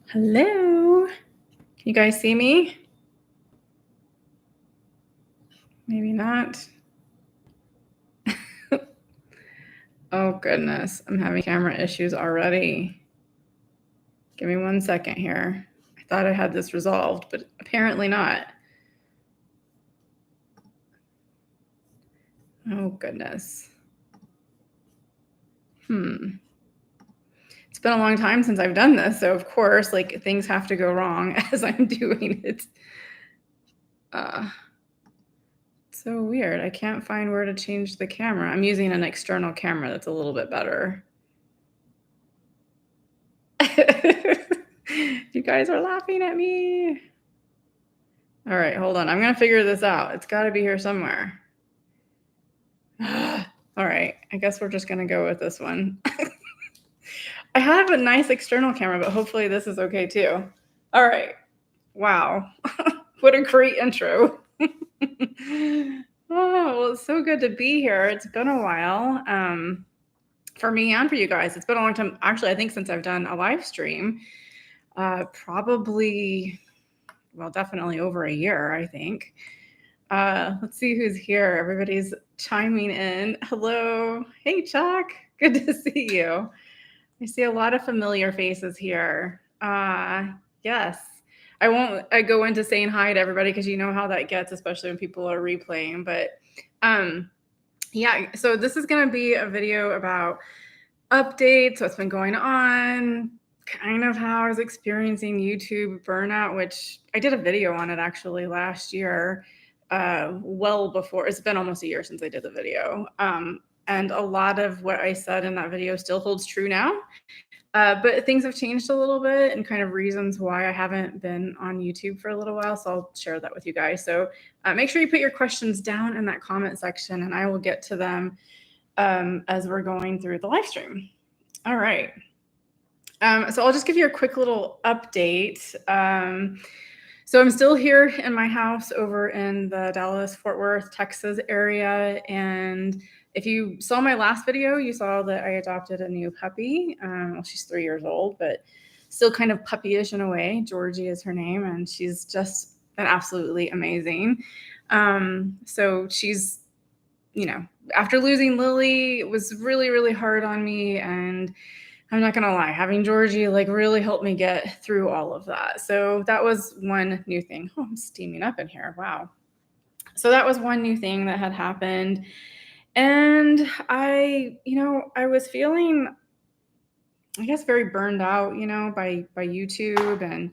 Hello. Can you guys see me? Maybe not. Oh, goodness. I'm having camera issues already. Give me 1 second here. I thought I had this resolved, but apparently not. Oh, goodness. It's been a long time since I've done this, so of course, like, things have to go wrong as I'm doing it. Uh, so weird. I can't find where to change the camera. I'm using an external camera that's a little bit better. You guys are laughing at me. All right, hold on. I'm gonna figure this out. It's got to be here somewhere. All right, I guess we're just gonna go with this one. I have a nice external camera, but hopefully this is okay too. All right. Wow. What a great intro. Oh, well, it's so good to be here. It's been a while. For me and for you guys. It's been a long time. Actually, I think since I've done a live stream, probably, well, definitely over a year, I think. Let's see who's here. Everybody's chiming in. Hello. Hey, Chuck. Good to see you. I see a lot of familiar faces here. Yes. I won't go into saying hi to everybody because you know how that gets, especially when people are replaying. But yeah, so this is going to be a video about updates, what's been going on, kind of how I was experiencing YouTube burnout, which I did a video on it actually last year, well before. It's been almost a year since I did the video. And a lot of what I said in that video still holds true now. But things have changed a little bit and kind of reasons why I haven't been on YouTube for a little while. So I'll share that with you guys. So make sure you put your questions down in that comment section and I will get to them as we're going through the live stream. All right. So I'll just give you a quick little update. So I'm still here in my house over in the Dallas-Fort Worth, Texas area. And if you saw my last video, you saw that I adopted a new puppy. Well, she's 3 years old, but still kind of puppyish in a way. Georgie is her name, and she's just absolutely amazing. So she's, after losing Lily, it was really, really hard on me. And I'm not gonna lie, having Georgie really helped me get through all of that. So that was one new thing. Oh, I'm steaming up in here. Wow. So that was one new thing that had happened. And I was feeling, I guess, very burned out, by YouTube and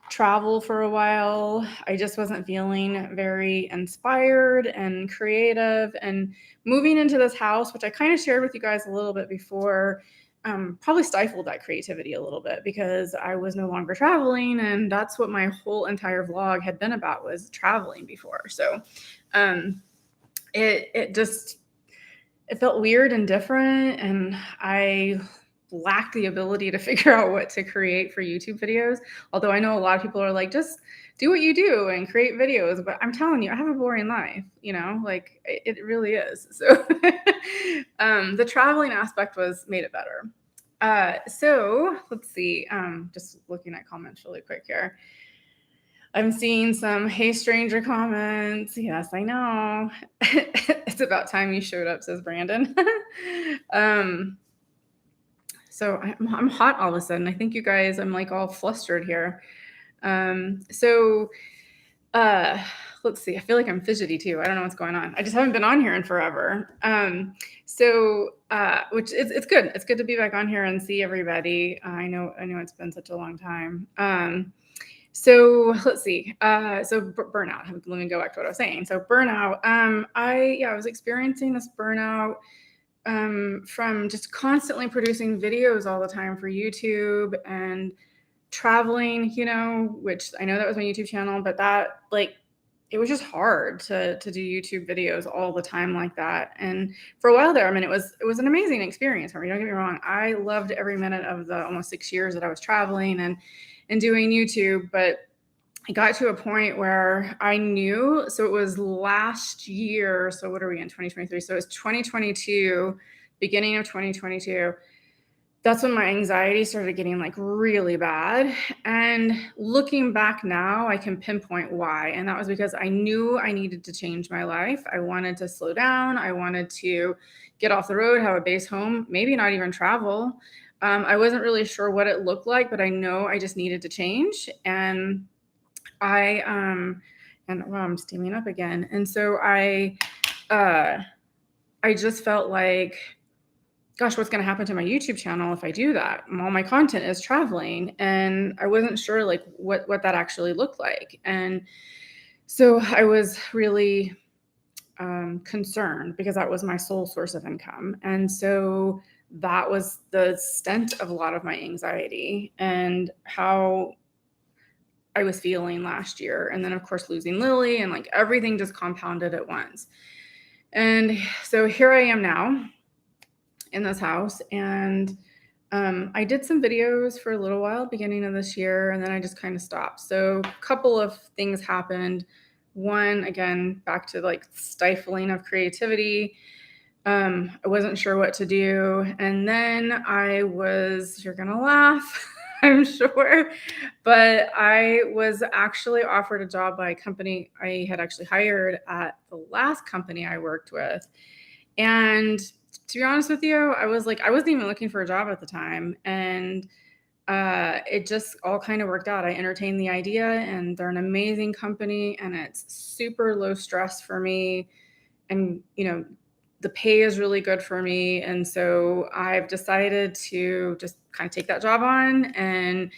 travel for a while. I just wasn't feeling very inspired and creative. And moving into this house, which I kind of shared with you guys a little bit before, probably stifled that creativity a little bit because I was no longer traveling. And that's what my whole entire vlog had been about, was traveling before. So it felt weird and different. And I lacked the ability to figure out what to create for YouTube videos. Although I know a lot of people are like, just do what you do and create videos. But I'm telling you, I have a boring life, it really is. So the traveling aspect made it better. So let's see. Just looking at comments really quick here. I'm seeing some "Hey Stranger" comments. Yes, I know. It's about time you showed up, says Brandon. So I'm hot all of a sudden. I think you guys, I'm all flustered here. Let's see. I feel like I'm fidgety too. I don't know what's going on. I just haven't been on here in forever. Which it's good. It's good to be back on here and see everybody. I know it's been such a long time. So let's see. Burnout. Let me go back to what I was saying. So burnout. I was experiencing this burnout from just constantly producing videos all the time for YouTube and traveling, which I know that was my YouTube channel, but that it was just hard to do YouTube videos all the time like that. And for a while there, it was an amazing experience for me. Don't get me wrong. I loved every minute of the almost 6 years that I was traveling and doing YouTube, but I got to a point where I knew, so it was last year. So what are we in 2023? So it was 2022, beginning of 2022. that's when my anxiety started getting like really bad. And looking back now, I can pinpoint why. And that was because I knew I needed to change my life. I wanted to slow down. I wanted to get off the road, have a base home, maybe not even travel. I wasn't really sure what it looked like, but I know I just needed to change. And and wow, I'm steaming up again. And so uh, I just felt like, gosh, what's going to happen to my YouTube channel if I do that? All my content is traveling, and I wasn't sure like what that actually looked like. And so I was really concerned because that was my sole source of income. And so that was the extent of a lot of my anxiety and how I was feeling last year. And then, of course, losing Lily and like everything just compounded at once. And so here I am now in this house. And I did some videos for a little while beginning of this year, and then I just kind of stopped. So a couple of things happened. One, again, back to like stifling of creativity. I wasn't sure what to do. And then you're going to laugh, I'm sure, but I was actually offered a job by a company I had actually hired at the last company I worked with. And to be honest with you, I wasn't even looking for a job at the time. And it just all kind of worked out. I entertained the idea, and they're an amazing company, and it's super low stress for me. And, the pay is really good for me. And so I've decided to just kind of take that job on, and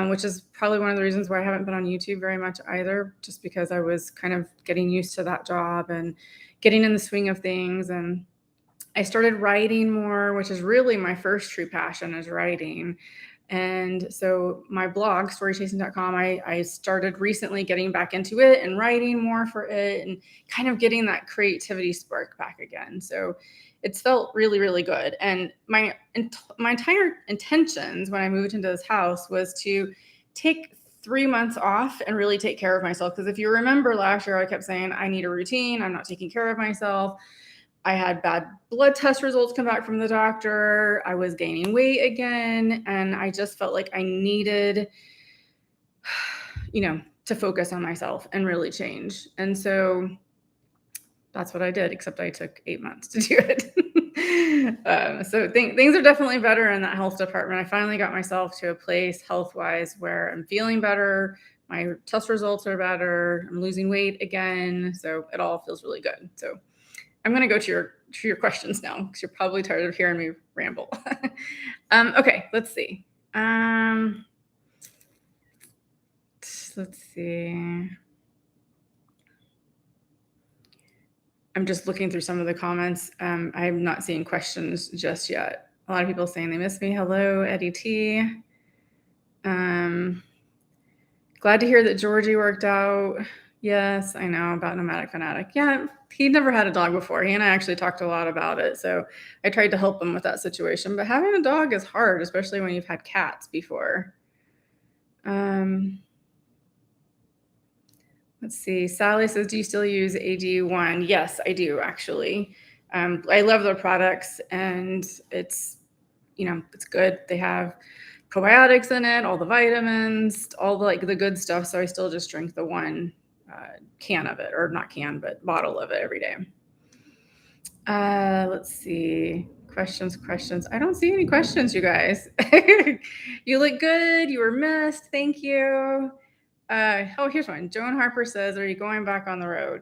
which is probably one of the reasons why I haven't been on YouTube very much either, just because I was kind of getting used to that job and getting in the swing of things. And I started writing more, which is really my first true passion, is writing. And so my blog, storychasing.com, I started recently getting back into it and writing more for it and kind of getting that creativity spark back again. So it's felt really, really good. And my entire intentions when I moved into this house was to take 3 months off and really take care of myself. Because if you remember last year, I kept saying, I need a routine. I'm not taking care of myself. I had bad blood test results come back from the doctor. I was gaining weight again. And I just felt like I needed, to focus on myself and really change. And so that's what I did, except I took 8 months to do it. So things are definitely better in that health department. I finally got myself to a place health-wise where I'm feeling better. My test results are better. I'm losing weight again. So it all feels really good. So I'm going to go to your questions now, because you're probably tired of hearing me ramble. Okay, let's see. Let's see. I'm just looking through some of the comments. I'm not seeing questions just yet. A lot of people saying they miss me. Hello, Eddie T. Glad to hear that Georgie worked out. Yes, I know about Nomadic Fanatic. Yeah, he never had a dog before. He and I actually talked a lot about it. So I tried to help him with that situation. But having a dog is hard, especially when you've had cats before. Let's see. Sally says, do you still use AG1? Yes, I do, actually. I love their products, and it's good. They have probiotics in it, all the vitamins, all the good stuff. So I still just drink the one can of it, or not can, but bottle of it every day. Let's see. Questions. I don't see any questions, you guys. You look good. You were missed. Thank you. Here's one. Joan Harper says, are you going back on the road?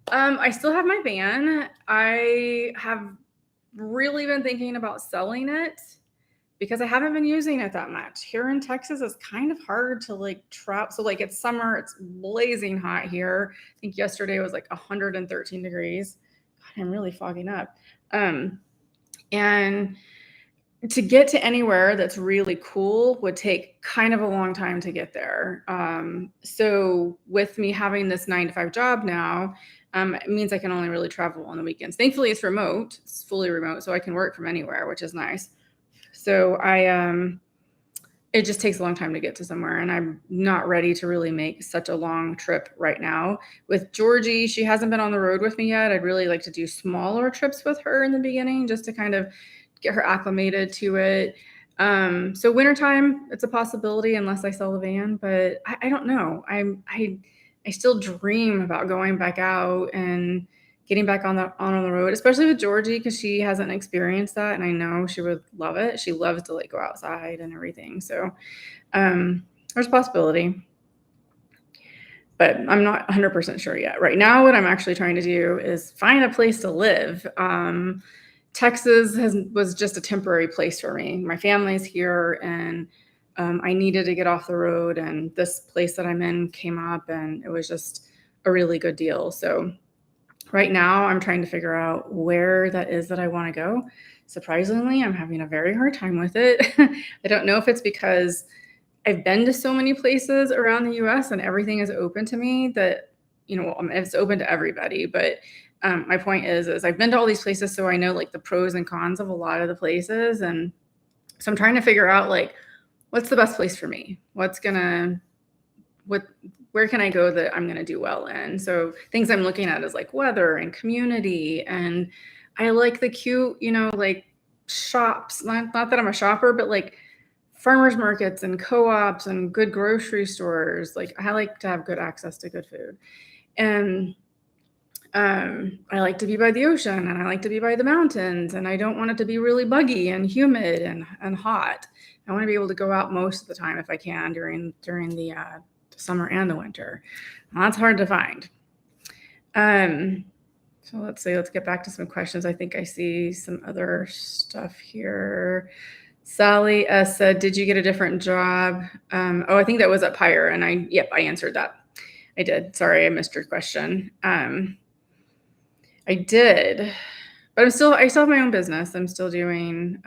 I still have my van. I have really been thinking about selling it because I haven't been using it that much. Here in Texas, it's kind of hard to travel. So it's summer, it's blazing hot here. I think yesterday was 113 degrees. God, I'm really fogging up. And to get to anywhere that's really cool would take kind of a long time to get there. So with me having this 9-to-5 job now, it means I can only really travel on the weekends. Thankfully, it's remote. It's fully remote, so I can work from anywhere, which is nice. So it just takes a long time to get to somewhere, and I'm not ready to really make such a long trip right now. With Georgie, she hasn't been on the road with me yet. I'd really like to do smaller trips with her in the beginning, just to kind of get her acclimated to it. So wintertime, it's a possibility unless I sell the van, but I don't know. I still dream about going back out and getting back on the road, especially with Georgie because she hasn't experienced that, and I know she would love it. She loves to like go outside and everything. So there's a possibility, but I'm not 100% sure yet. Right now, what I'm actually trying to do is find a place to live. Texas was just a temporary place for me. My family's here, and I needed to get off the road. And this place that I'm in came up, and it was just a really good deal. So right now, I'm trying to figure out where that is that I want to go. Surprisingly, I'm having a very hard time with it. I don't know if it's because I've been to so many places around the US and everything is open to me that, it's open to everybody. But my point is I've been to all these places, so I know like the pros and cons of a lot of the places. And so I'm trying to figure out like, what's the best place for me? Where can I go that I'm going to do well in? So things I'm looking at is like weather and community. And I like the cute, like shops, not that I'm a shopper, but like farmers markets and co-ops and good grocery stores. Like I like to have good access to good food. And I like to be by the ocean and I like to be by the mountains, and I don't want it to be really buggy and humid and hot. I want to be able to go out most of the time if I can during the summer and the winter. And that's hard to find. So let's get back to some questions. I think I see some other stuff here. Sally said, did you get a different job? I think that was at Pyre, and I answered that. I did. Sorry, I missed your question. I did, but I still have my own business. I'm still doing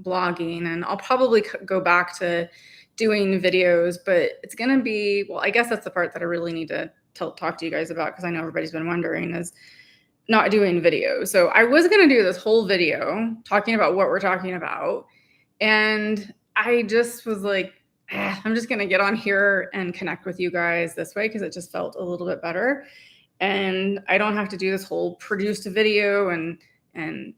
blogging, and I'll probably go back to doing videos, but it's going to be, well, I guess that's the part that I really need to talk to you guys about, because I know everybody's been wondering, is not doing videos. So I was going to do this whole video talking about what we're talking about, and I just was like, I'm just going to get on here and connect with you guys this way because it just felt a little bit better. And I don't have to do this whole produced video and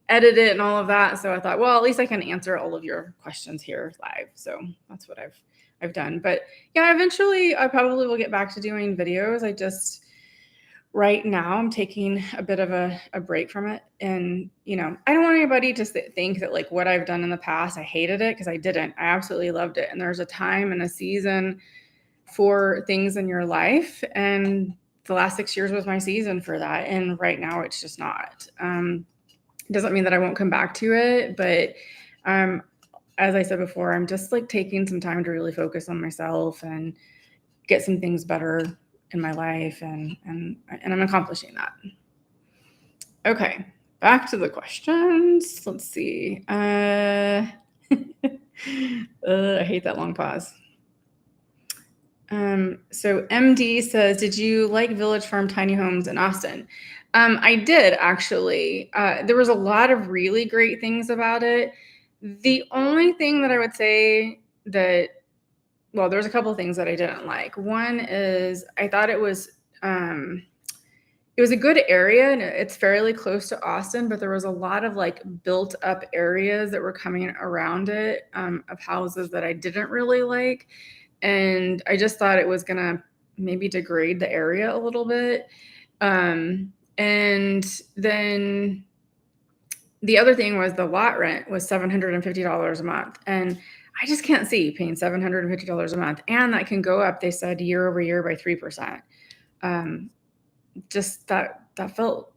edit it and all of that. So I thought, well, at least I can answer all of your questions here live. So that's what I've done. But yeah, eventually I probably will get back to doing videos. Right now I'm taking a bit of a break from it. And, I don't want anybody to think that like what I've done in the past, I hated it, because I didn't. I absolutely loved it. And there's a time and a season for things in your life. And the last 6 years was my season for that. And right now it's just not. It doesn't mean that I won't come back to it. But as I said before, I'm just like taking some time to really focus on myself and get some things better in my life, and I'm accomplishing that. Okay, back to the questions. Let's see. I hate that long pause. So MD says, did you like Village Farm tiny homes in Austin? I did, actually. There was a lot of really great things about it. The only thing that I would say there's a couple of things that I didn't like. One is I thought it was a good area, and it's fairly close to Austin, but there was a lot of like built up areas that were coming around it, of houses that I didn't really like. And I just thought it was going to maybe degrade the area a little bit. And then the other thing was the lot rent was $750 a month. And I just can't see paying $750 a month. And that can go up, they said, year over year by 3%. Just that felt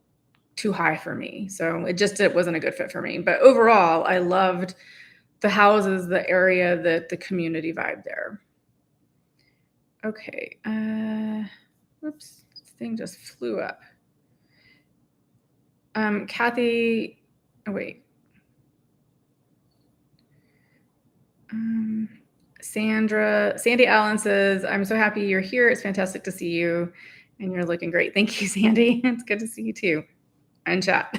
too high for me. So it wasn't a good fit for me. But overall, I loved the houses, the area, the community vibe there. Okay. Whoops, this thing just flew up. Kathy, oh wait. Sandy Allen says, I'm so happy you're here. It's fantastic to see you, and you're looking great. Thank you, Sandy. It's good to see you too. And chat.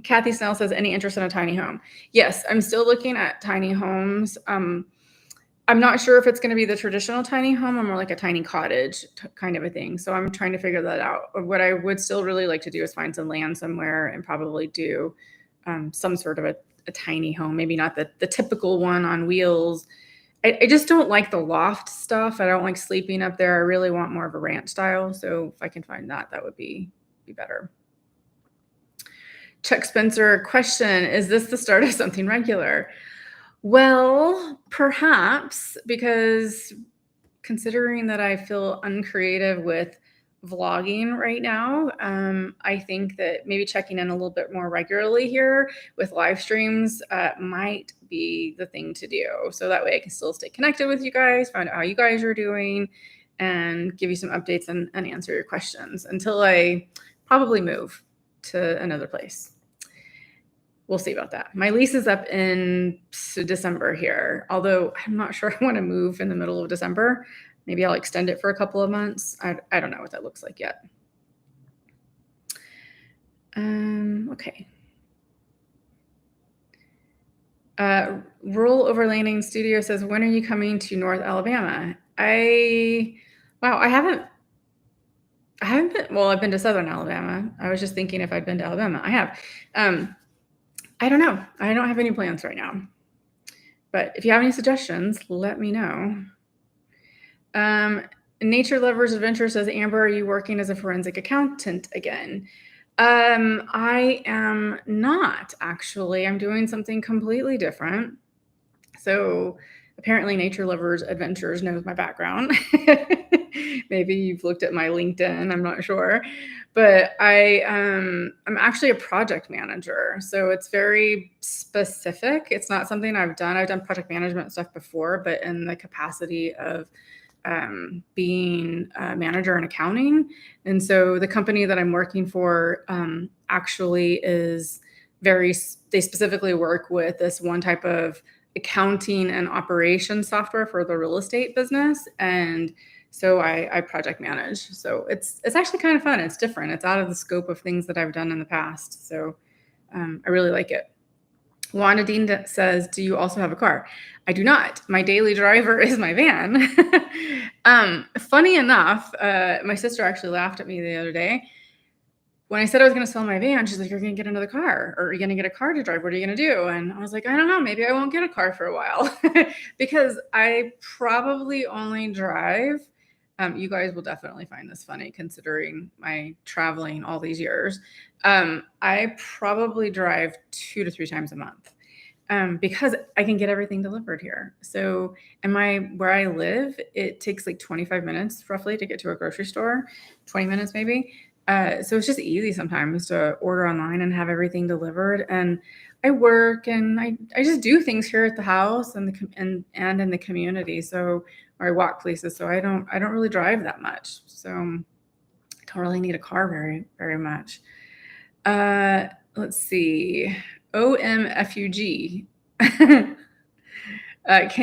Kathy Snell says, any interest in a tiny home? Yes, I'm still looking at tiny homes. I'm not sure if it's going to be the traditional tiny home or more like a tiny cottage kind of a thing. So I'm trying to figure that out. What I would still really like to do is find some land somewhere and probably do some sort of a tiny home, maybe not the typical one on wheels. I just don't like the loft stuff. I don't like sleeping up there. I really want more of a ranch style. So if I can find that, that would be better. Chuck Spencer, question, is this the start of something regular? Well, perhaps, because considering that I feel uncreative with vlogging right now, I think that maybe checking in a little bit more regularly here with live streams might be the thing to do. So that way I can still stay connected with you guys, find out how you guys are doing, and give you some updates and answer your questions until I probably move to another place. We'll see about that. My lease is up in December here, although I'm not sure I want to move in the middle of December. Maybe I'll extend it for a couple of months. I don't know what that looks like yet. Okay. Rural Overlanding Studio says, when are you coming to North Alabama? Wow, I haven't been, well, I've been to Southern Alabama. I was just thinking if I'd been to Alabama. I have. I don't know. I don't have any plans right now. But if you have any suggestions, let me know. Nature Lovers Adventure says, Amber, are you working as a forensic accountant again? I am not, actually. I'm doing something completely different. So apparently Nature Lovers Adventures knows my background. Maybe you've looked at my LinkedIn, I'm not sure. But I'm actually a project manager. So it's very specific. It's not something I've done. I've done project management stuff before, but in the capacity of being a manager in accounting. And so the company that I'm working for actually is they specifically work with this one type of accounting and operations software for the real estate business. And so I project manage. So it's actually kind of fun. It's different. It's out of the scope of things that I've done in the past. So I really like it. Wanda Dean says, do you also have a car? I do not. My daily driver is my van. Funny enough, my sister actually laughed at me the other day. When I said I was going to sell my van, she's like, you're going to get another car, or you're going to get a car to drive. What are you going to do? And I was like, I don't know. Maybe I won't get a car for a while because I probably only drive. You guys will definitely find this funny considering my traveling all these years. I probably drive 2 to 3 times a month because I can get everything delivered here. So where I live, it takes like 25 minutes roughly to get to a grocery store, 20 minutes maybe. So it's just easy sometimes to order online and have everything delivered. And I work and I just do things here at the house and in the community. So, or I walk places. So I don't really drive that much. So I don't really need a car very, very much. Let's see. OMFUG. Can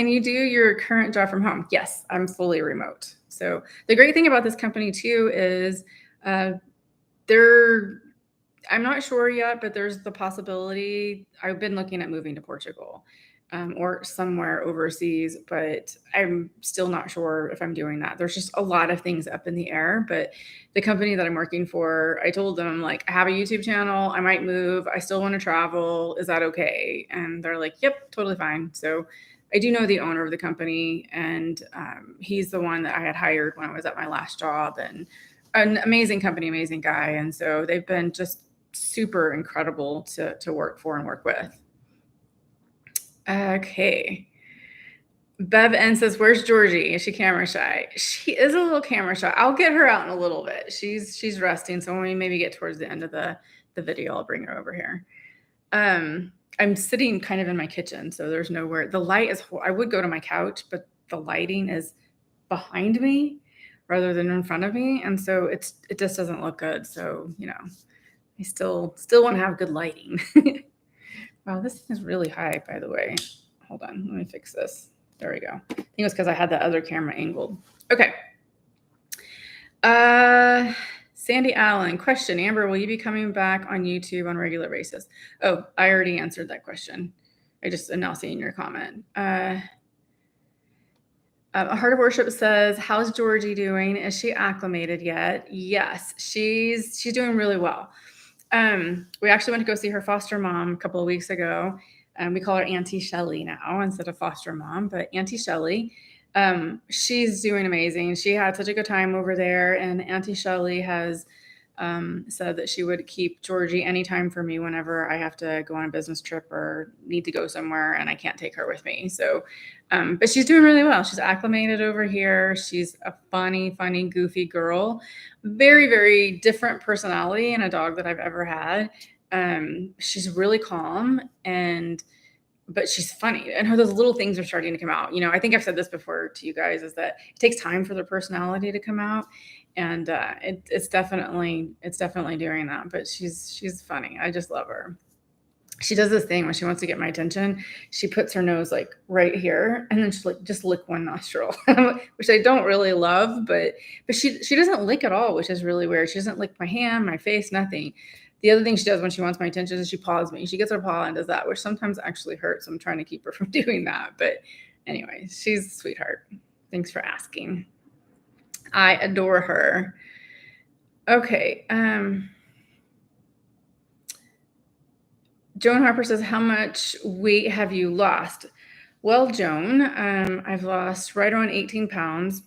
you do your current job from home? Yes, I'm fully remote. So the great thing about this company too is I'm not sure yet, but there's the possibility. I've been looking at moving to Portugal or somewhere overseas, but I'm still not sure if I'm doing that. There's just a lot of things up in the air. But the company that I'm working for, I told them, like, I have a YouTube channel. I might move. I still want to travel. Is that okay? And they're like, yep, totally fine. So I do know the owner of the company, and he's the one that I had hired when I was at my last job, and an amazing company, amazing guy. And so they've been just super incredible to work for and work with. Okay. Bev N says, where's Georgie? Is she camera shy? She is a little camera shy. I'll get her out in a little bit. She's resting. So when we maybe get towards the end of the video, I'll bring her over here. I'm sitting kind of in my kitchen, so there's nowhere. The light is, I would go to my couch, but the lighting is behind me rather than in front of me. And so it just doesn't look good. So, I still want to have good lighting. Wow, this thing is really high, by the way. Hold on, let me fix this. There we go. I think it was because I had the other camera angled. Okay. Sandy Allen, question, Amber, will you be coming back on YouTube on a regular basis? Oh, I already answered that question. I just am now seeing your comment. Heart of Worship says, how's Georgie doing? Is she acclimated yet? Yes, she's doing really well. We actually went to go see her foster mom a couple of weeks ago. We call her Auntie Shelly now instead of foster mom, but Auntie Shelly. She's doing amazing. She had such a good time over there, and Auntie Shelly has said that she would keep Georgie anytime for me whenever I have to go on a business trip or need to go somewhere and I can't take her with me. So, but she's doing really well. She's acclimated over here. She's a funny, goofy girl. Very, very different personality in a dog that I've ever had. She's really calm but she's funny, and those little things are starting to come out. I think I've said this before to you guys, is that it takes time for their personality to come out, and it's definitely doing that. But she's funny. I just love her. She does this thing when she wants to get my attention. She puts her nose like right here, and then she just lick one nostril, which I don't really love. But she doesn't lick at all, which is really weird. She doesn't lick my hand, my face, nothing. The other thing she does when she wants my attention is she paws me. She gets her paw and does that, which sometimes actually hurts. I'm trying to keep her from doing that. But anyway, she's a sweetheart. Thanks for asking. I adore her. Okay. Joan Harper says, how much weight have you lost? Well, Joan, I've lost right around 18 pounds.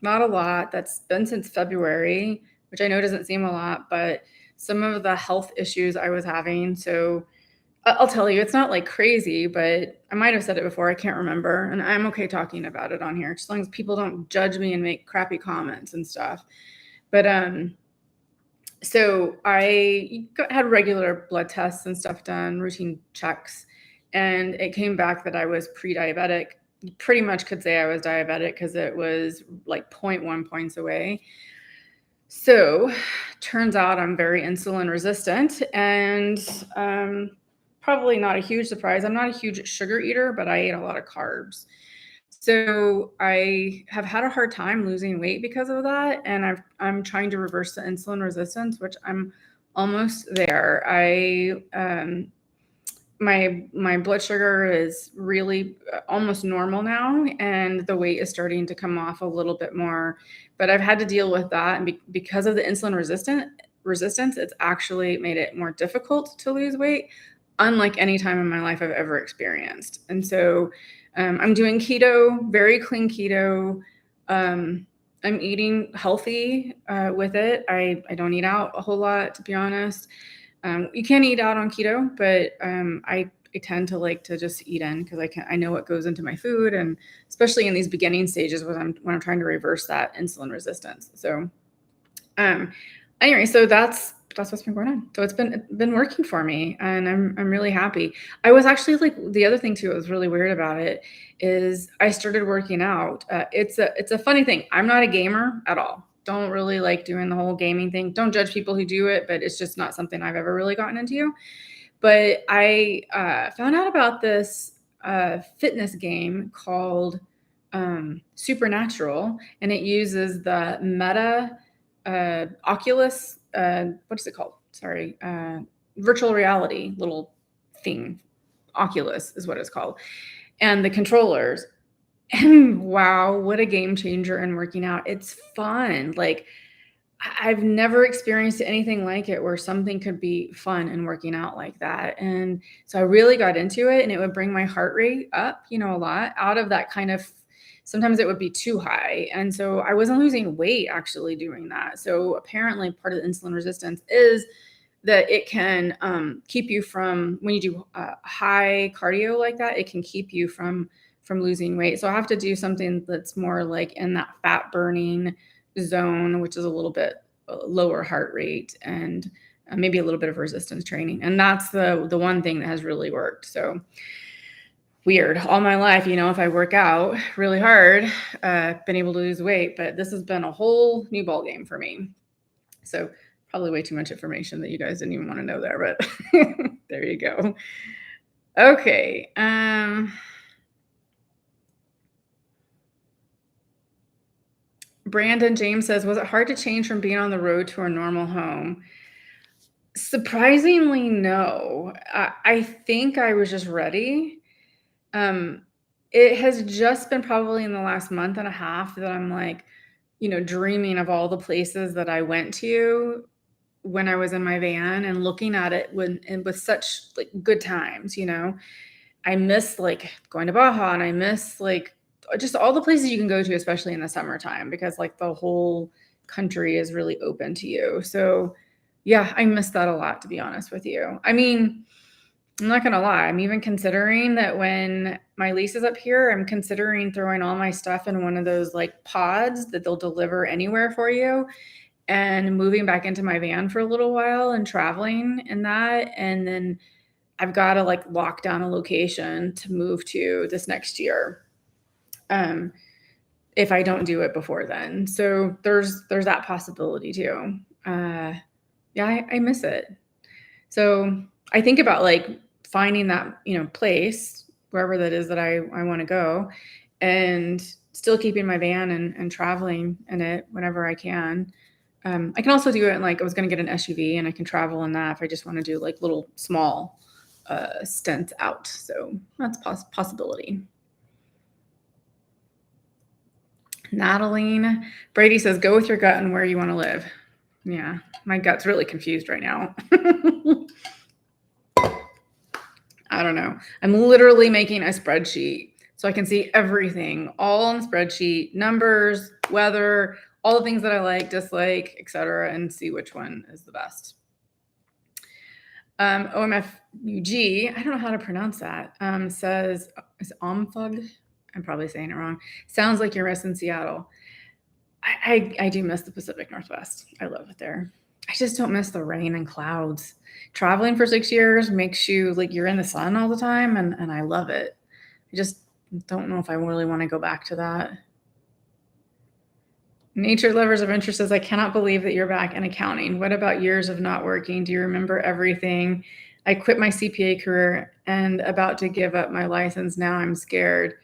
Not a lot. That's been since February, which I know doesn't seem a lot, but some of the health issues I was having. So I'll tell you, it's not like crazy, but I might have said it before. I can't remember. And I'm okay talking about it on here, as long as people don't judge me and make crappy comments and stuff. But so I had regular blood tests and stuff done, routine checks, and it came back that I was pre-diabetic. You pretty much could say I was diabetic because it was like 0.1 points away. So turns out I'm very insulin resistant, and probably not a huge surprise. I'm not a huge sugar eater, but I ate a lot of carbs. So I have had a hard time losing weight because of that, and I'm trying to reverse the insulin resistance, which I'm almost there. My blood sugar is really almost normal now, and the weight is starting to come off a little bit more. But I've had to deal with that, and because of the insulin resistance, it's actually made it more difficult to lose weight, unlike any time in my life I've ever experienced. And so I'm doing keto, very clean keto. I'm eating healthy with it. I don't eat out a whole lot, to be honest. You can eat out on keto, but I tend to like to just eat in because I know what goes into my food, and especially in these beginning stages when I'm trying to reverse that insulin resistance. So anyway, so that's what's been going on. So it's been working for me, and I'm really happy. I was actually like, the other thing too that was really weird about it is I started working out. It's a funny thing. I'm not a gamer at all. Don't really like doing the whole gaming thing. Don't judge people who do it, but it's just not something I've ever really gotten into. But I found out about this fitness game called Supernatural, and it uses the Meta Oculus, what is it called? Sorry, virtual reality little thing. Oculus is what it's called. And the controllers. And wow, what a game changer in working out. It's fun. Like, I've never experienced anything like it where something could be fun and working out like that. And so I really got into it, and it would bring my heart rate up, a lot out of that kind of, sometimes it would be too high. And so I wasn't losing weight actually doing that. So apparently part of the insulin resistance is that it can keep you from, when you do high cardio like that, it can keep you from losing weight. So I have to do something that's more like in that fat burning zone, which is a little bit lower heart rate, and maybe a little bit of resistance training. And that's the one thing that has really worked. So weird. All my life, if I work out really hard, been able to lose weight, but this has been a whole new ball game for me. So probably way too much information that you guys didn't even want to know there, but there you go. Okay. Brandon James says, was it hard to change from being on the road to a normal home? Surprisingly, no. I think I was just ready. It has just been probably in the last month and a half that I'm like, dreaming of all the places that I went to when I was in my van and looking at it with such like good times, I miss like going to Baja, and I miss like just all the places you can go to, especially in the summertime, because like the whole country is really open to you. So yeah, I miss that a lot, to be honest with you. I mean, I'm not gonna lie, I'm even considering that when my lease is up here, I'm considering throwing all my stuff in one of those like pods that they'll deliver anywhere for you, and moving back into my van for a little while and traveling in that. And then I've got to like lock down a location to move to this next year. Um, if I don't do it before then. So there's that possibility too. Yeah, I miss it. So I think about like finding that, place, wherever that is that I want to go, and still keeping my van and traveling in it whenever I can. I can also do it in like, I was going to get an SUV and I can travel in that if I just want to do like little small stints out. So that's possibility. Natalie Brady says, go with your gut and where you want to live. Yeah, my gut's really confused right now. I don't know. I'm literally making a spreadsheet so I can see everything all on the spreadsheet, numbers, weather, all the things that I like, dislike, etc., and see which one is the best. OMFUG, I don't know how to pronounce that, says, is Omfug? I'm probably saying it wrong. Sounds like you're in Seattle. I do miss the Pacific Northwest. I love it there. I just don't miss the rain and clouds. Traveling for 6 years makes you like you're in the sun all the time, and I love it. I just don't know if I really want to go back to that. Nature Lovers of Interest says, I cannot believe that you're back in accounting. What about years of not working? Do you remember everything? I quit my CPA career and about to give up my license. Now I'm scared.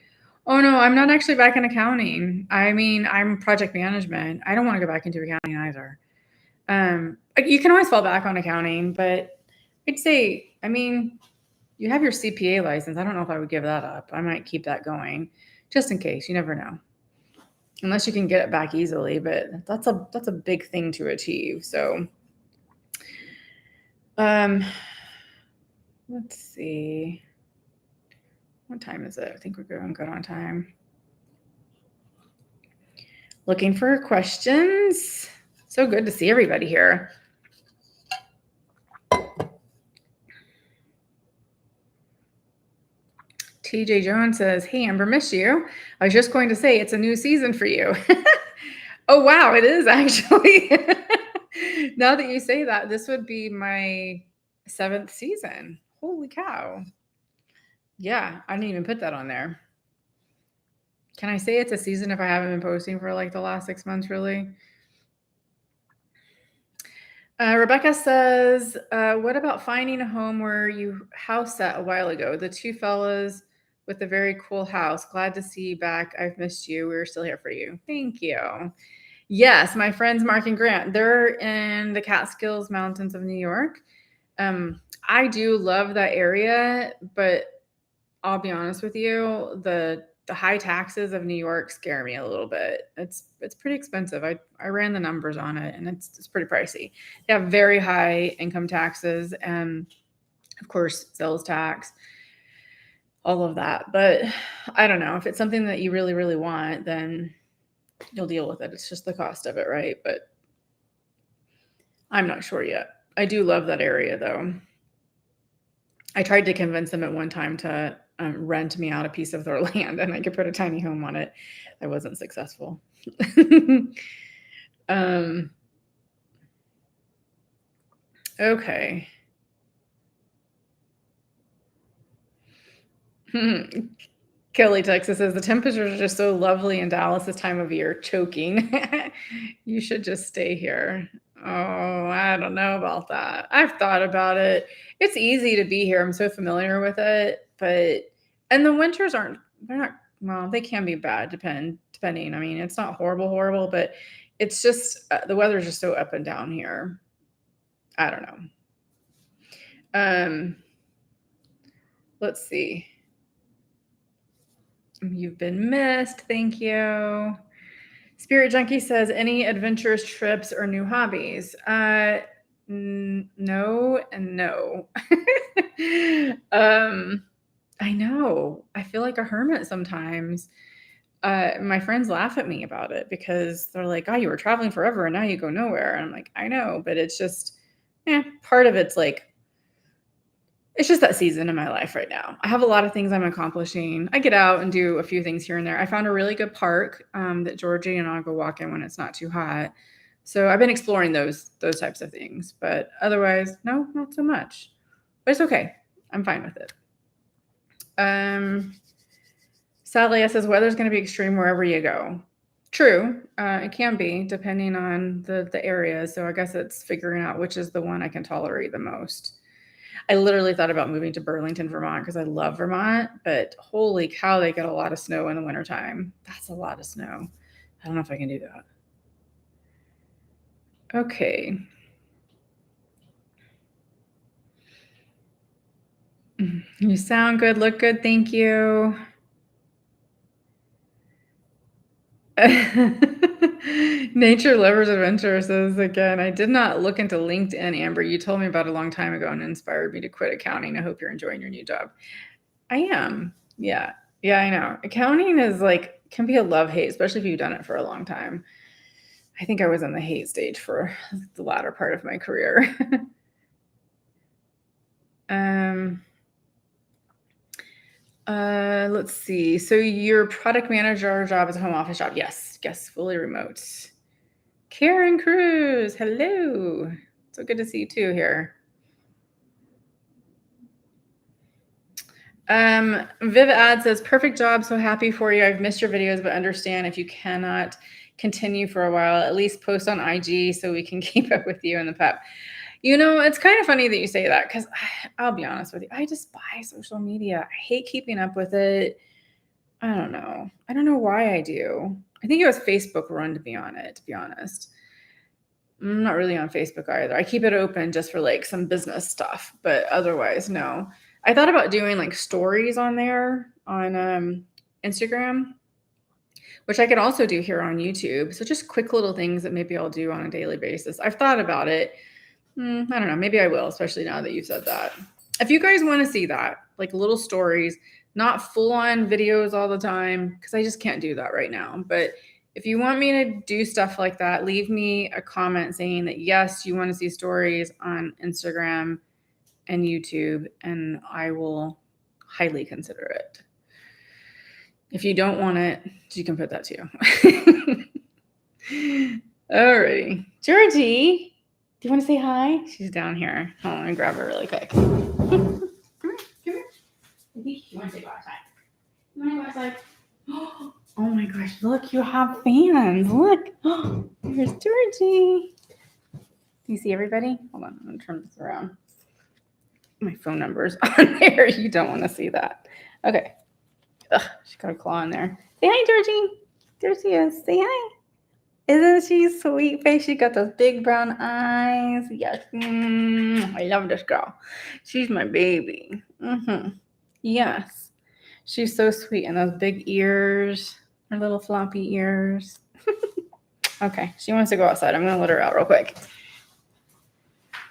Oh no, I'm not actually back in accounting. I mean, I'm project management. I don't want to go back into accounting either. You can always fall back on accounting, but I'd say, I mean, you have your CPA license. I don't know if I would give that up. I might keep that going just in case. You never know. Unless you can get it back easily, but that's a big thing to achieve. So, let's see. What time is it? I think we're going good on time. Looking for questions. So good to see everybody here. TJ Jones says, hey, Amber, miss you. I was just going to say it's a new season for you. Oh, wow, it is actually. Now that you say that, this would be my 7th season. Holy cow. Yeah, I didn't even put that on there. Can I say it's a season if I haven't been posting for like the last 6 months, really? Rebecca says, what about finding a home where you house sat a while ago? The two fellas with a very cool house. Glad to see you back. I've missed you. We're still here for you. Thank you. Yes, my friends Mark and Grant. They're in the Catskills Mountains of New York. I do love that area, but I'll be honest with you, the high taxes of New York scare me a little bit. It's pretty expensive. I ran the numbers on it, and it's pretty pricey. They have very high income taxes, and of course sales tax, all of that. But I don't know if it's something that you really, really want, then you'll deal with it. It's just the cost of it, right? But I'm not sure yet. I do love that area, though. I tried to convince them at one time to rent me out a piece of their land and I could put a tiny home on it. I wasn't successful. Okay. Kelly, Texas says the temperatures are just so lovely in Dallas this time of year. Choking. You should just stay here. Oh, I don't know about that. I've thought about it. It's easy to be here. I'm so familiar with it, and the winters they're not, well, they can be bad depending. I mean, it's not horrible, but it's just the weather's just so up and down here. I don't know. Let's see. You've been missed. Thank you. Spirit Junkie says, any adventurous trips or new hobbies? No and no. I know. I feel like a hermit sometimes. My friends laugh at me about it because they're like, "Oh, you were traveling forever and now you go nowhere." And I'm like, "I know, but it's just, part of it's like it's just that season in my life right now. I have a lot of things I'm accomplishing. I get out and do a few things here and there. I found a really good park that Georgie and I'll go walk in when it's not too hot. So I've been exploring those types of things, but otherwise, no, not so much. But it's okay. I'm fine with it. Sadly, it says weather's going to be extreme wherever you go. True, it can be depending on the area. So I guess it's figuring out which is the one I can tolerate the most. I literally thought about moving to Burlington, Vermont because I love Vermont, but holy cow, they get a lot of snow in the wintertime. That's a lot of snow. I don't know if I can do that. Okay. You sound good, look good, thank you. Nature Lovers Adventure says again, I did not look into LinkedIn, Amber. You told me about it a long time ago and inspired me to quit accounting. I hope you're enjoying your new job. I am. Yeah. Yeah, I know. Accounting is like, can be a love hate, especially if you've done it for a long time. I think I was in the hate stage for the latter part of my career. um, let's see. So your product manager job is a home office job. Yes, yes, fully remote. Karen Cruz, hello. So good to see you too here. Viv Ad says, perfect job. So happy for you. I've missed your videos, but understand if you cannot continue for a while, at least post on IG so we can keep up with you in the pep. You know, it's kind of funny that you say that because I'll be honest with you. I despise social media. I hate keeping up with it. I don't know. I don't know why I do. I think it was Facebook run to be on it, to be honest. I'm not really on Facebook either. I keep it open just for like some business stuff, but otherwise, no. I thought about doing like stories on there on Instagram, which I could also do here on YouTube. So just quick little things that maybe I'll do on a daily basis. I've thought about it. I don't know. Maybe I will, especially now that you've said that. If you guys want to see that, like little stories, not full on videos all the time, because I just can't do that right now. But if you want me to do stuff like that, leave me a comment saying that yes, you want to see stories on Instagram and YouTube, and I will highly consider it. If you don't want it, you can put that too. Alrighty. Georgie, do you want to say hi? She's down here. Hold on, let me grab her really quick. Come here. I think you want to go outside. You want to go outside? Oh my gosh, look, you have fans. Look. Here's Georgie. Do you see everybody? Hold on, I'm going to turn this around. My phone number's on there. You don't want to see that. Okay. Ugh, she got a claw in there. Say hi, Georgie. There she is. Say hi. Isn't she sweet face? She got those big brown eyes. Yes. I love this girl. She's my baby. Yes. She's so sweet. And those big ears, her little floppy ears. Okay. She wants to go outside. I'm going to let her out real quick.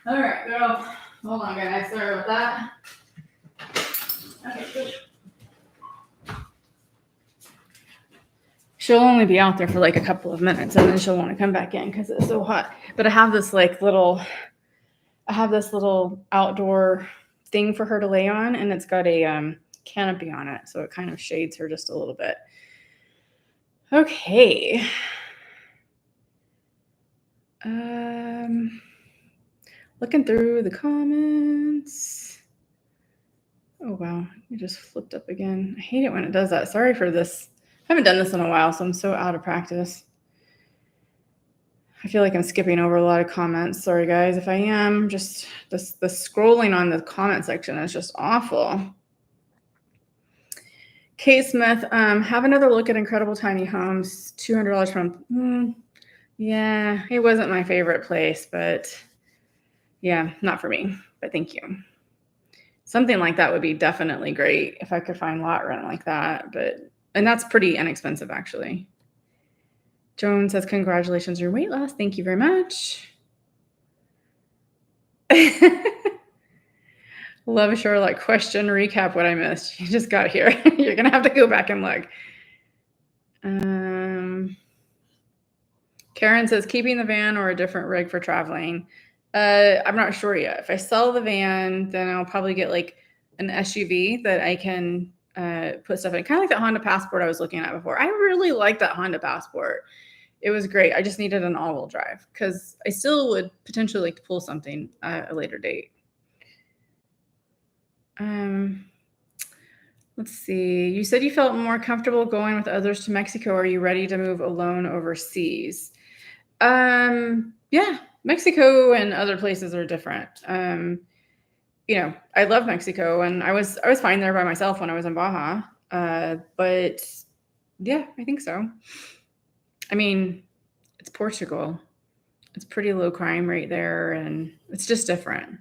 All right, girl. Hold on, guys. Sorry about that. Okay, good. She'll only be out there for like a couple of minutes and then she'll want to come back in because it's so hot. But I have this little outdoor thing for her to lay on, and it's got a canopy on it, so it kind of shades her just a little bit. Okay. Looking through the comments. Oh wow, you just flipped up again. I hate it when it does that. Sorry for this. I haven't done this in a while, so I'm so out of practice. I feel like I'm skipping over a lot of comments. Sorry, guys. If I am, just the scrolling on the comment section is just awful. Kate Smith, have another look at Incredible Tiny Homes. $200 from. Yeah, it wasn't my favorite place, but yeah, not for me. But thank you. Something like that would be definitely great if I could find lot rent like that. And that's pretty inexpensive, actually. Joan says, congratulations on your weight loss. Thank you very much. Love Sherlock question recap what I missed. You just got here. You're gonna have to go back and look. Karen says keeping the van or a different rig for traveling. I'm not sure yet. If I sell the van, then I'll probably get like an SUV that I can put stuff in. Kind of like that Honda Passport I was looking at before. I really like that Honda Passport. It was great. I just needed an all-wheel drive because I still would potentially like to pull something at a later date. Let's see. You said you felt more comfortable going with others to Mexico. Are you ready to move alone overseas? Yeah, Mexico and other places are different. I love Mexico, and I was fine there by myself when I was in Baja. But yeah, I think so. I mean, it's Portugal. It's pretty low crime rate there, and it's just different.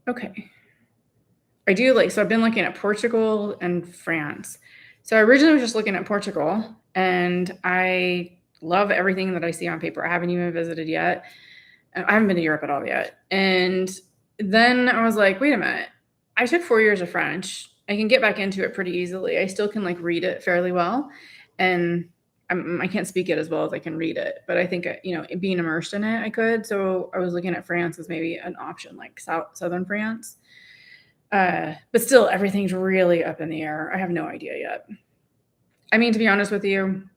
Okay. So I've been looking at Portugal and France. So I originally was just looking at Portugal, and I love everything that I see on paper. I haven't even visited yet. I haven't been to Europe at all yet. And then I was like, wait a minute. I took 4 years of French. I can get back into it pretty easily. I still can like read it fairly well. And I can't speak it as well as I can read it, but I think, being immersed in it, I could. So I was looking at France as maybe an option, like southern France. But still, everything's really up in the air. I have no idea yet. I mean, to be honest with you,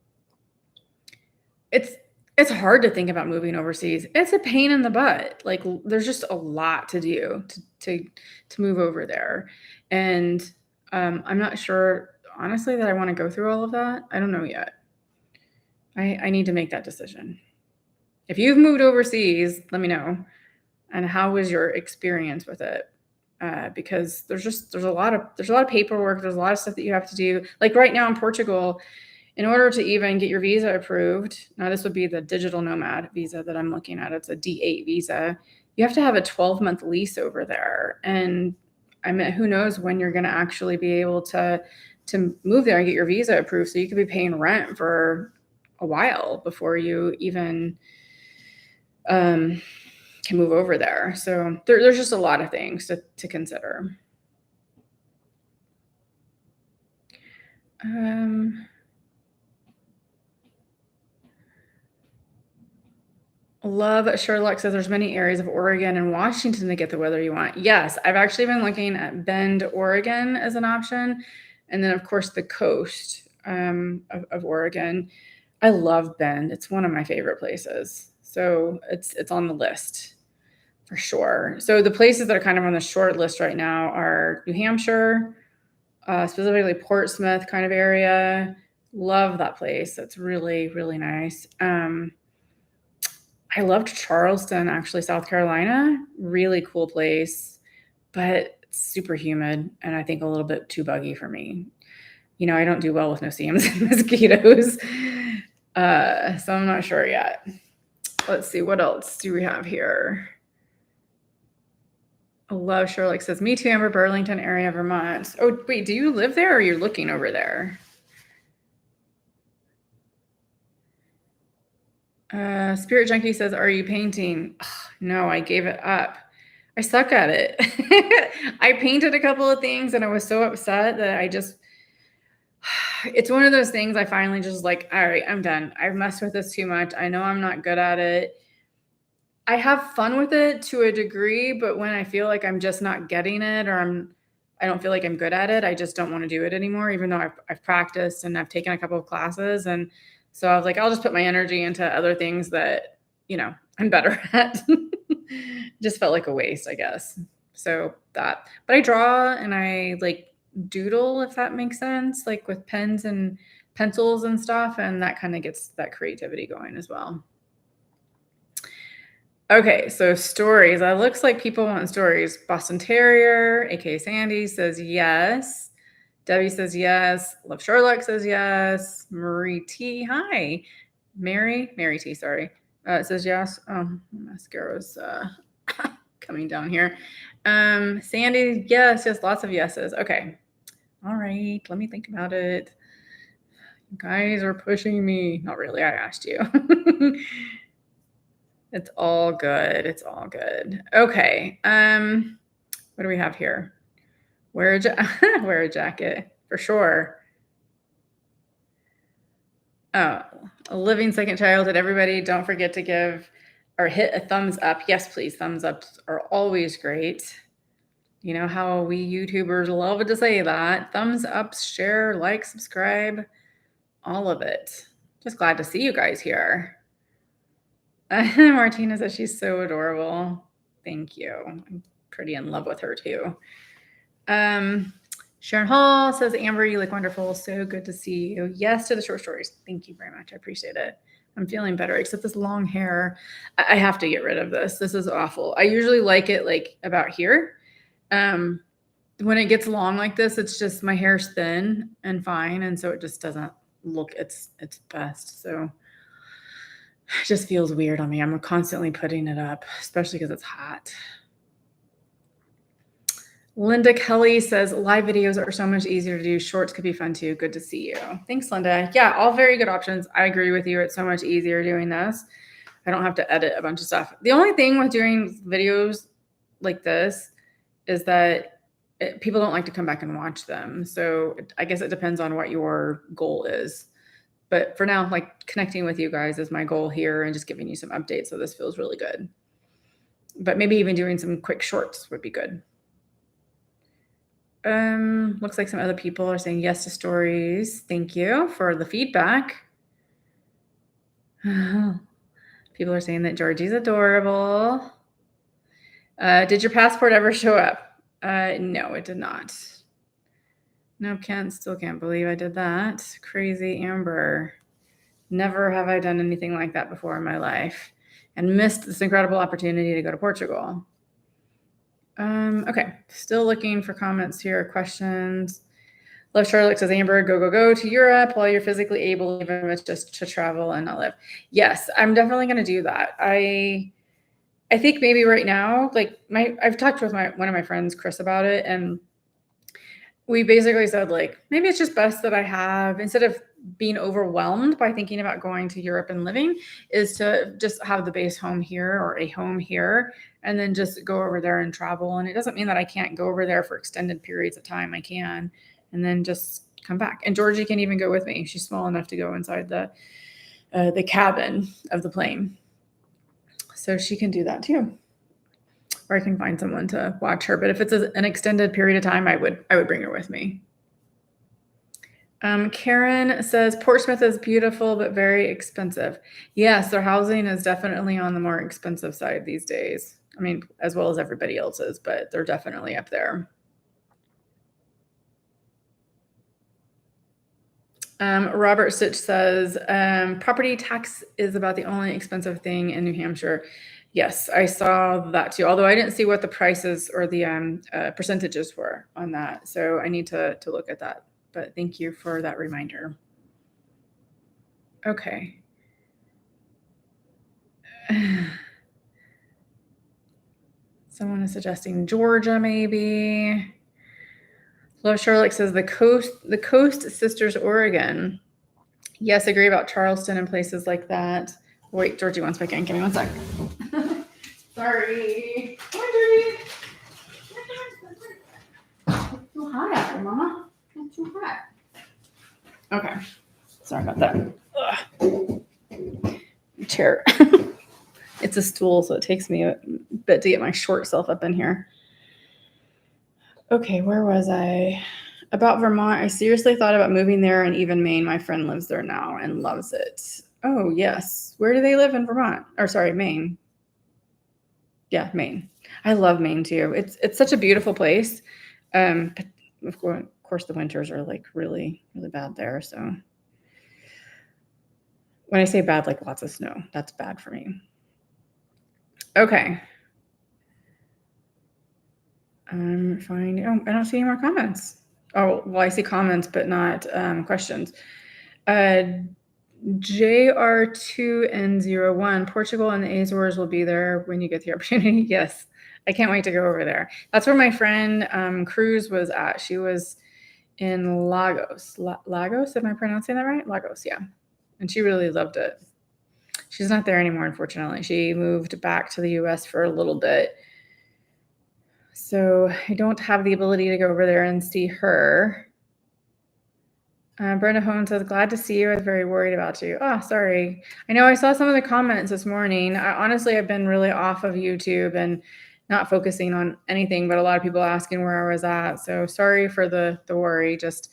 it's hard to think about moving overseas. It's a pain in the butt. Like there's just a lot to do to move over there. And I'm not sure, honestly, that I want to go through all of that. I don't know yet. I need to make that decision. If you've moved overseas, let me know. And how was your experience with it? Because there's a lot of paperwork. There's a lot of stuff that you have to do. Like right now in Portugal, in order to even get your visa approved, now this would be the digital nomad visa that I'm looking at. It's a D8 visa. You have to have a 12-month lease over there. And I mean, who knows when you're going to actually be able to move there and get your visa approved. So you could be paying rent for a while before you even can move over there. So there's just a lot of things to consider. Love Sherlock says there's many areas of Oregon and Washington to get the weather you want. Yes, I've actually been looking at Bend, Oregon as an option. And then, of course, the coast of Oregon. I love Bend. It's one of my favorite places. So it's on the list for sure. So the places that are kind of on the short list right now are New Hampshire, specifically Portsmouth kind of area. Love that place. It's really, really nice. I loved Charleston, actually, South Carolina. Really cool place, but it's super humid and I think a little bit too buggy for me. I don't do well with no-see-ums and mosquitoes. So I'm not sure yet. Let's see, what else do we have here? I love Sherlock says, me too, Amber, Burlington area, Vermont. Oh, wait, do you live there or you're looking over there? Spirit Junkie says, are you painting? Oh, no, I gave it up. I suck at it. I painted a couple of things and I was so upset that it's one of those things I finally just like, all right, I'm done. I've messed with this too much. I know I'm not good at it. I have fun with it to a degree, but when I feel like I'm just not getting it or I don't feel like I'm good at it, I just don't want to do it anymore, even though I've practiced and I've taken a couple of classes. And so I was like, I'll just put my energy into other things that, I'm better at. Just felt like a waste, I guess. So but I draw and I like doodle, if that makes sense, like with pens and pencils and stuff. And that kind of gets that creativity going as well. Okay, so stories. It looks like people want stories. Boston Terrier, aka Sandy, says yes. Debbie says yes. Love Sherlock says yes. Marie T, hi. Mary T, sorry. Says yes. Oh, mascara's coming down here. Sandy, yes, lots of yeses. Okay. All right, let me think about it. You guys are pushing me. Not really, I asked you. It's all good. It's all good. Okay. What do we have here? Wear wear a jacket for sure. Oh, a living second childhood. Everybody, don't forget to give or hit a thumbs up. Yes, please. Thumbs ups are always great. You know how we YouTubers love to say that. Thumbs up, share, like, subscribe, all of it. Just glad to see you guys here. Martina says she's so adorable. Thank you. I'm pretty in love with her too. Sharon Hall says, Amber, you look wonderful. So good to see you. Yes to the short stories. Thank you very much. I appreciate it. I'm feeling better, except this long hair. I have to get rid of this. This is awful. I usually like it like about here. When it gets long like this, it's just my hair's thin and fine. And so it just doesn't look its best. So it just feels weird on me. I'm constantly putting it up, especially because it's hot. Linda Kelly says, live videos are so much easier to do. Shorts could be fun too. Good to see you. Thanks, Linda. Yeah, all very good options. I agree with you. It's so much easier doing this. I don't have to edit a bunch of stuff. The only thing with doing videos like this is that people don't like to come back and watch them. So I guess it depends on what your goal is. But for now, like connecting with you guys is my goal here and just giving you some updates. So this feels really good. But maybe even doing some quick shorts would be good. Looks like some other people are saying yes to stories. Thank you for the feedback. People are saying that Georgie's adorable. Did your passport ever show up? No, it did not. Nope, still can't believe I did that. Crazy Amber. Never have I done anything like that before in my life and missed this incredible opportunity to go to Portugal. Okay, still looking for comments here, questions. Love Charlotte says, Amber, go to Europe while you're physically able, even if it's just to travel and not live. Yes, I'm definitely going to do that. I think maybe right now, like I've talked with one of my friends, Chris, about it, and we basically said like maybe it's just best that I have, instead of being overwhelmed by thinking about going to Europe and living, is to just have the base home here or a home here and then just go over there and travel. And it doesn't mean that I can't go over there for extended periods of time. I can, and then just come back. And Georgie can even go with me. She's small enough to go inside the cabin of the plane. So she can do that too. Or I can find someone to watch her. But if it's an extended period of time, I would bring her with me. Karen says, Portsmouth is beautiful, but very expensive. Yes, their housing is definitely on the more expensive side these days. I mean, as well as everybody else's, but they're definitely up there. Robert Stitch says, property tax is about the only expensive thing in New Hampshire. Yes, I saw that too, although I didn't see what the prices or the percentages were on that. So I need to look at that. But thank you for that reminder. Okay. Someone is suggesting Georgia, maybe. Love Charlotte says the coast sisters, Oregon. Yes, agree about Charleston and places like that. Wait, Georgie, 1 second. Give me 1 sec. Sorry. Georgie. It's too hot out here, Mama. It's too hot. Okay. Sorry about that. Ugh. Chair. It's a stool, so it takes me a bit to get my short self up in here. Okay, where was I? About Vermont. I seriously thought about moving there, and even Maine. My friend lives there now and loves it. Oh, yes. Where do they live in Vermont? Or sorry, Maine. Yeah, Maine. I love Maine too. It's such a beautiful place. But of course the winters are like really, really bad there. So when I say bad, like lots of snow, that's bad for me. Okay. I'm finding, I don't see any more comments. Oh, well, I see comments, but not questions. JR2N01, Portugal and the Azores will be there when you get the opportunity. Yes, I can't wait to go over there. That's where my friend Cruz was at. She was in Lagos. Lagos, am I pronouncing that right? Lagos, yeah. And she really loved it. She's not there anymore, unfortunately. She moved back to the US for a little bit. So I don't have the ability to go over there and see her. Brenda Holmes says, glad to see you. I was very worried about you. Oh, sorry. I know I saw some of the comments this morning. Honestly, I've been really off of YouTube and not focusing on anything, but a lot of people asking where I was at. So sorry for the worry. Just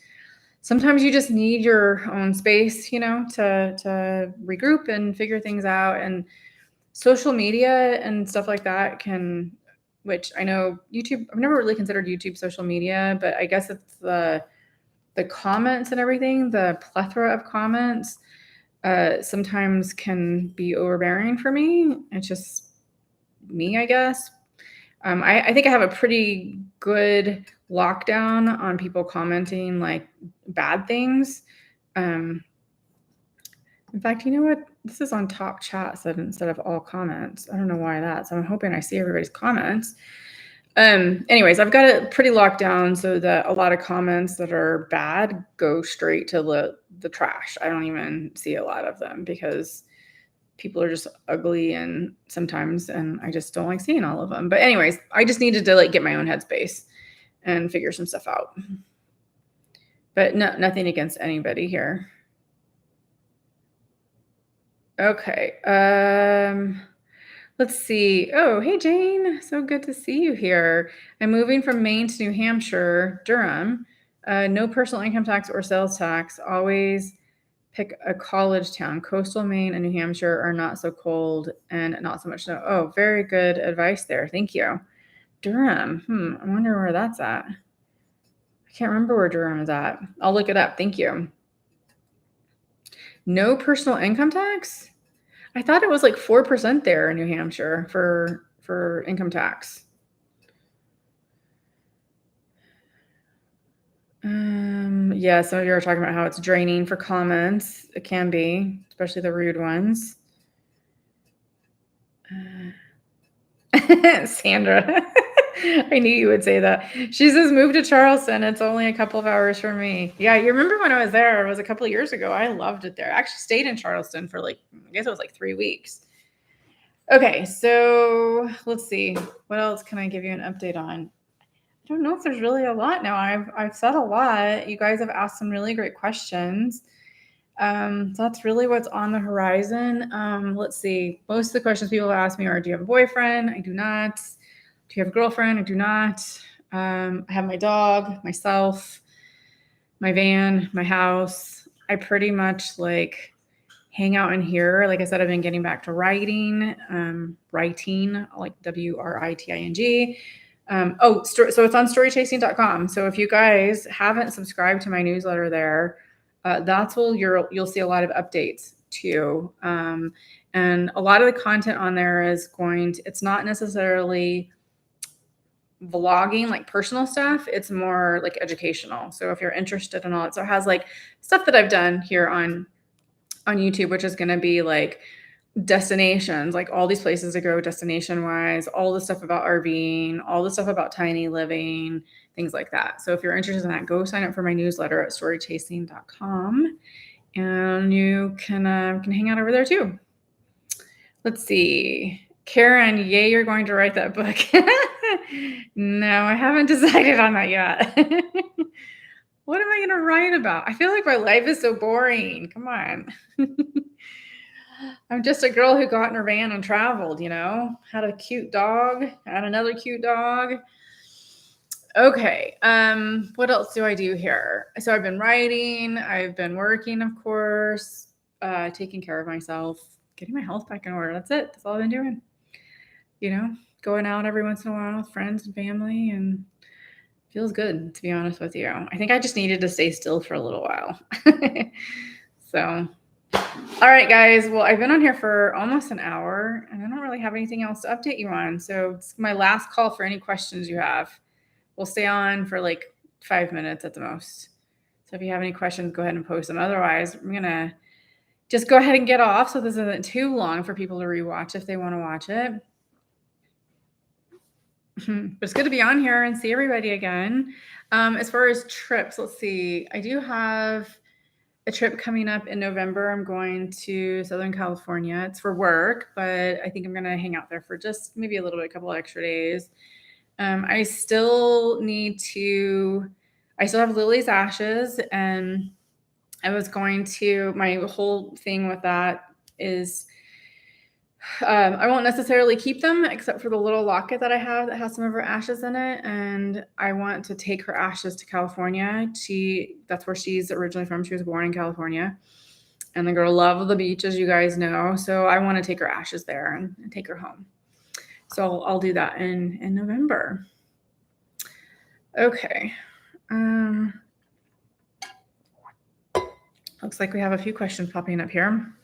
sometimes you just need your own space, to regroup and figure things out. And social media and stuff like that which I know YouTube, I've never really considered YouTube social media, but I guess it's the comments and everything, the plethora of comments, sometimes can be overbearing for me. It's just me, I guess. I think I have a pretty good lockdown on people commenting like bad things. In fact, you know what? This is on top chat instead of all comments. I don't know why that. So I'm hoping I see everybody's comments. Anyways, I've got it pretty locked down so that a lot of comments that are bad go straight to the trash. I don't even see a lot of them because people are just ugly and I just don't like seeing all of them. But anyways, I just needed to get my own headspace and figure some stuff out. But nothing against anybody here. Okay. Let's see. Oh, hey, Jane. So good to see you here. I'm moving from Maine to New Hampshire, Durham. No personal income tax or sales tax. Always pick a college town. Coastal Maine and New Hampshire are not so cold and not so much snow. Oh, very good advice there. Thank you. Durham. I wonder where that's at. I can't remember where Durham is at. I'll look it up. Thank you. No personal income tax? I thought it was like 4% there in New Hampshire for income tax. Yeah, some of you are talking about how it's draining for comments. It can be, especially the rude ones. Sandra, I knew you would say that. She says, move to Charleston. It's only a couple of hours from me. Yeah, you remember when I was there? It was a couple of years ago. I loved it there. I actually stayed in Charleston for I guess it was 3 weeks. Okay, so let's see. What else can I give you an update on? I don't know if there's really a lot now. I've said a lot. You guys have asked some really great questions. So that's really what's on the horizon. Let's see. Most of the questions people ask me are, do you have a boyfriend? I do not. Do you have a girlfriend? I do not. I have my dog, myself, my van, my house. I pretty much hang out in here. Like I said, I've been getting back to writing, like WRITING. So it's on storychasing.com. So if you guys haven't subscribed to my newsletter there, that's where you'll see a lot of updates too. And a lot of the content on there is it's not necessarily vlogging, like personal stuff. It's more educational. So if you're interested in all it, so it has stuff that I've done here on YouTube, which is going to be destinations, all these places to go destination wise, all the stuff about RVing, all the stuff about tiny living, things like that. So if you're interested in that, go sign up for my newsletter at storychasing.com and you can hang out over there too. Let's see. Karen, yay, you're going to write that book. No, I haven't decided on that yet. What am I going to write about? I feel like my life is so boring. Come on. I'm just a girl who got in her van and traveled, had a cute dog, had another cute dog. Okay. What else do I do here? So I've been writing, I've been working, of course, taking care of myself, getting my health back in order. That's it. That's all I've been doing. Going out every once in a while with friends and family, and feels good, to be honest with you. I think I just needed to stay still for a little while. So, all right, guys. Well, I've been on here for almost an hour, and I don't really have anything else to update you on. So it's my last call for any questions you have. We'll stay on for 5 minutes at the most. So if you have any questions, go ahead and post them. Otherwise, I'm going to just go ahead and get off so this isn't too long for people to rewatch if they want to watch it. But it's good to be on here and see everybody again. As far as trips, let's see. I do have a trip coming up in November. I'm going to Southern California. It's for work, but I think I'm going to hang out there for just maybe a little bit, a couple extra days. I still have Lily's ashes, and my whole thing with that is I won't necessarily keep them except for the little locket that I have that has some of her ashes in it. And I want to take her ashes to California. That's where she's originally from. She was born in California. And the girl loved the beach, as you guys know. So I want to take her ashes there and take her home. So I'll do that in November. Okay. Looks like we have a few questions popping up here.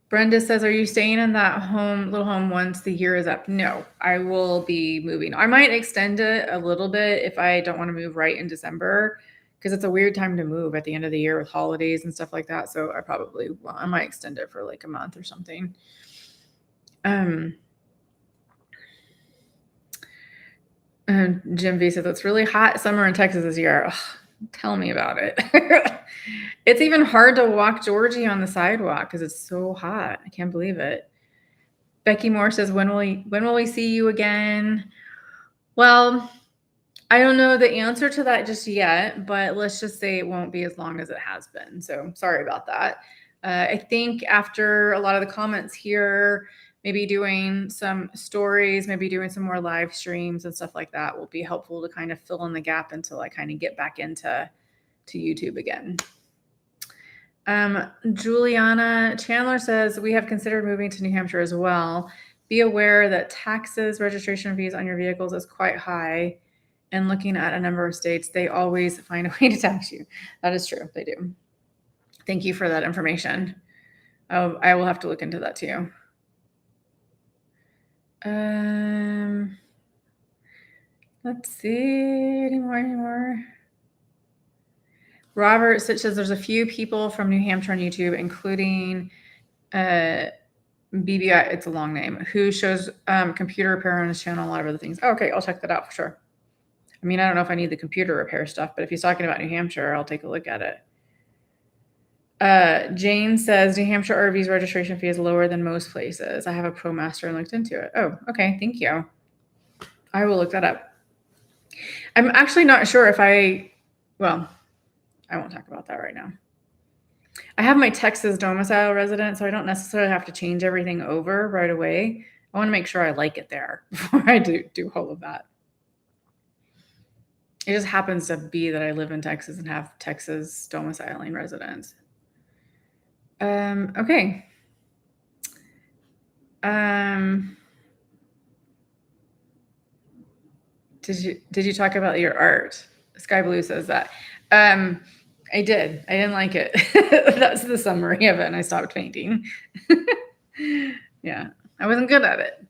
Brenda says, are you staying in that little home once the year is up? No, I will be moving. I might extend it a little bit if I don't want to move right in December, because it's a weird time to move at the end of the year with holidays and stuff like that. So I might extend it for like a month or something. Jim V says, it's really hot summer in Texas this year. Ugh, tell me about it. It's even hard to walk Georgie on the sidewalk because it's so hot. I can't believe it. Becky Moore says, when will we see you again? Well, I don't know the answer to that just yet, but let's just say it won't be as long as it has been. So sorry about that. I think after a lot of the comments here, maybe doing some stories, maybe doing some more live streams and stuff like that will be helpful to kind of fill in the gap until I kind of get back into YouTube again. Juliana Chandler says, we have considered moving to New Hampshire as well. Be aware that taxes, registration fees on your vehicles is quite high. And looking at a number of states, they always find a way to tax you. That is true. They do. Thank you for that information. Oh, I will have to look into that too. Let's see. Any more? Robert says there's a few people from New Hampshire on YouTube, including BBI, it's a long name, who shows computer repair on his channel, a lot of other things. Okay, I'll check that out for sure. I mean, I don't know if I need the computer repair stuff, but if he's talking about New Hampshire, I'll take a look at it. Jane says New Hampshire RV's registration fee is lower than most places. I have a ProMaster and looked into it. Oh, okay. Thank you. I will look that up. I'm actually not sure if I won't talk about that right now. I have my Texas domicile resident, so I don't necessarily have to change everything over right away. I want to make sure I like it there before I do all of that. It just happens to be that I live in Texas and have Texas domiciling residence. Okay. Did you talk about your art? Sky Blue says that. I did. I didn't like it. That's the summary of it, and I stopped painting. Yeah, I wasn't good at it.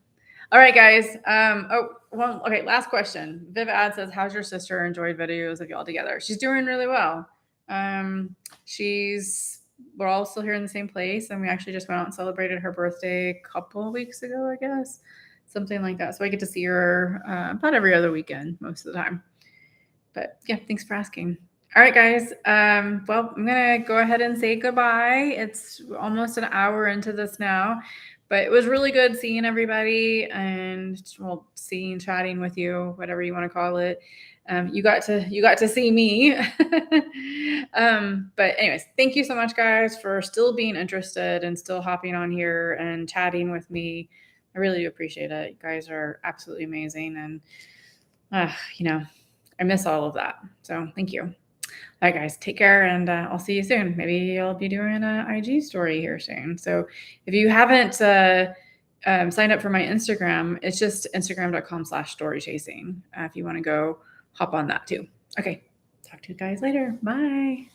All right, guys. Okay, last question. Viv Ad says, how's your sister? Enjoyed videos of y'all together. She's doing really well. We're all still here in the same place, and we actually just went out and celebrated her birthday a couple of weeks ago, I guess. Something like that. So I get to see her about every other weekend most of the time. But yeah, thanks for asking. All right, guys. Well, I'm going to go ahead and say goodbye. It's almost an hour into this now, but it was really good seeing everybody and chatting with you, whatever you want to call it. You got to see me. But anyways, thank you so much, guys, for still being interested and still hopping on here and chatting with me. I really do appreciate it. You guys are absolutely amazing. And, I miss all of that. So thank you. All right, guys, take care, and I'll see you soon. Maybe I'll be doing an IG story here soon. So if you haven't signed up for my Instagram, it's just instagram.com/storychasing. If you want to go hop on that too. Okay, talk to you guys later. Bye.